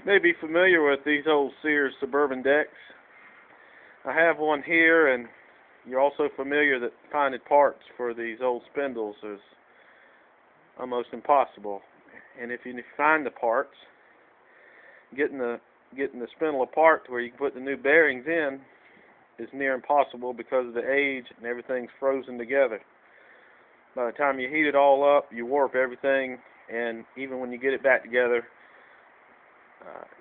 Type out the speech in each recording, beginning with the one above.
You may be familiar with these old Sears Suburban decks. I have one here, and you're also familiar that finding parts for these old spindles is almost impossible. And if you find the parts, getting the spindle apart to where you can put the new bearings in is near impossible because of the age and everything's frozen together. By the time you heat it all up, you warp everything, and even when you get it back together,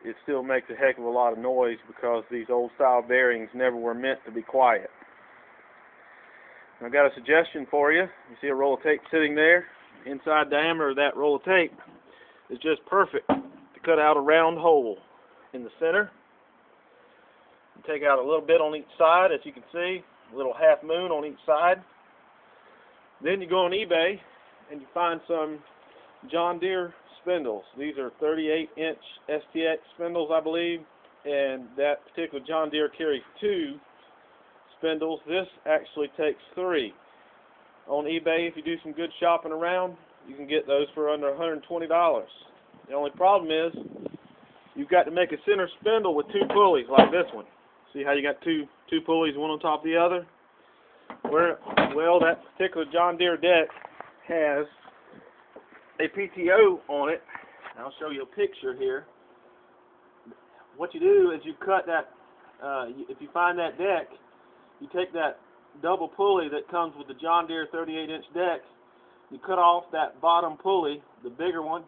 it still makes a heck of a lot of noise because these old style bearings never were meant to be quiet. I've got a suggestion for you. You see a roll of tape sitting there? Inside diameter of that roll of tape is just perfect to cut out a round hole in the center. You take out a little bit on each side, as you can see, a little half moon on each side. Then you go on eBay and you find some John Deere spindles. These are 38-inch STX spindles, I believe, and that particular John Deere carries 2 spindles. This actually takes 3. On eBay, if you do some good shopping around, you can get those for under $120. The only problem is you've got to make a center spindle with 2 pulleys like this one. See how you got two pulleys, one on top of the other? Well, that particular John Deere deck has a PTO on it. I'll show you a picture here. What you do is you cut that, if you find that deck, you take that double pulley that comes with the John Deere 38-inch deck, you cut off that bottom pulley, the bigger one,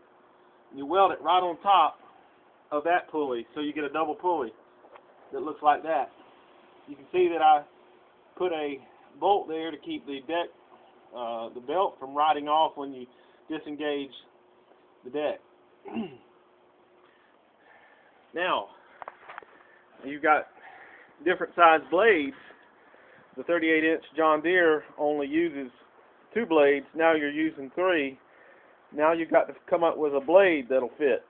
and you weld it right on top of that pulley, so you get a double pulley that looks like that. You can see that I put a bolt there to keep the deck, the belt from riding off when you disengage the deck. Now, you've got different size blades. The 38-inch John Deere only uses 2 blades. Now you're using 3. Now you've got to come up with a blade that'll fit.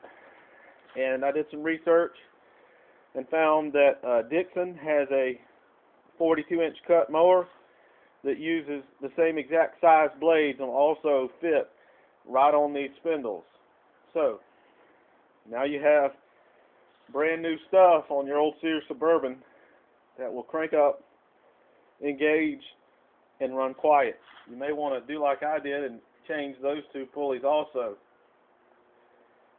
And I did some research and found that Dixon has a 42-inch cut mower that uses the same exact size blades and also fit right on these spindles. So now you have brand new stuff on your old Sears Suburban that will crank up, engage, and run quiet. You may want to do like I did and change those 2 pulleys also.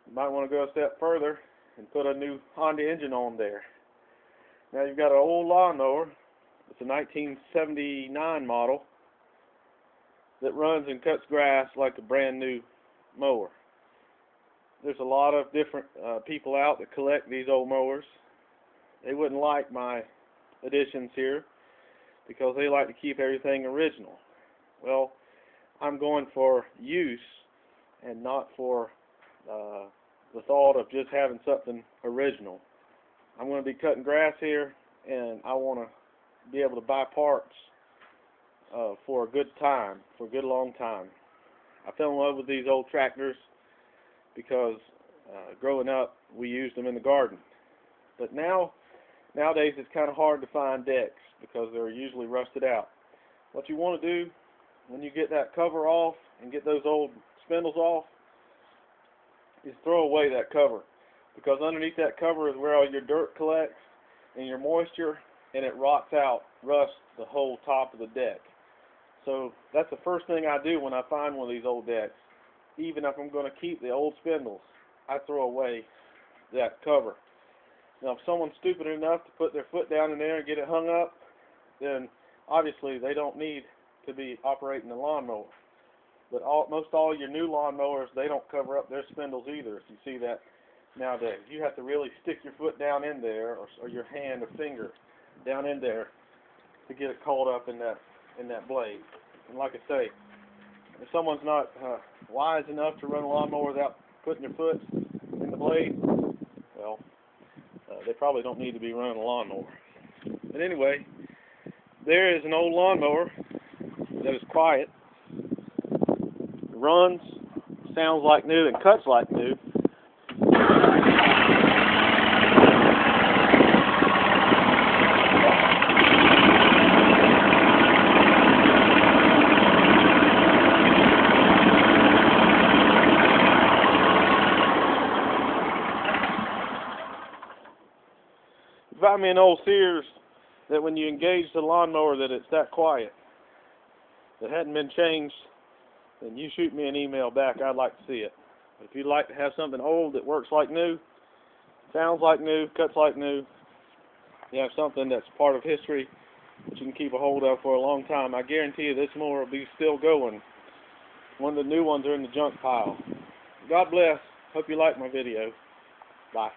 You might want to go a step further and put a new Honda engine on there. Now you've got an old lawnmower. It's a 1979 model that runs and cuts grass like a brand new mower. There's a lot of different people out that collect these old mowers. They wouldn't like my additions here because they like to keep everything original. Well, I'm going for use and not for the thought of just having something original. I'm going to be cutting grass here, and I want to be able to buy parts for a good time, for a good long time. I fell in love with these old tractors because growing up we used them in the garden. But nowadays it's kind of hard to find decks because they're usually rusted out. What you want to do when you get that cover off and get those old spindles off is throw away that cover, because underneath that cover is where all your dirt collects and your moisture, and it rots out, rusts the whole top of the deck. So that's the first thing I do when I find one of these old decks. Even if I'm going to keep the old spindles, I throw away that cover. Now, if someone's stupid enough to put their foot down in there and get it hung up, then obviously they don't need to be operating a lawnmower. But most all your new lawnmowers, they don't cover up their spindles either. If you see that nowadays, you have to really stick your foot down in there, or your hand or finger down in there to get it caught up in that blade. And like I say, if someone's not wise enough to run a lawnmower without putting their foot in the blade, well, they probably don't need to be running a lawnmower. But anyway, there is an old lawnmower that is quiet, runs, sounds like new, and cuts like new. find me an old Sears that when you engage the lawnmower that it's that quiet, that hadn't been changed, then you shoot me an email back. I'd like to see it. But if you'd like to have something old that works like new, sounds like new, cuts like new, you have something that's part of history that you can keep a hold of for a long time, I guarantee you this mower will be still going. One of the new ones are in the junk pile. God bless. Hope you like my video. Bye.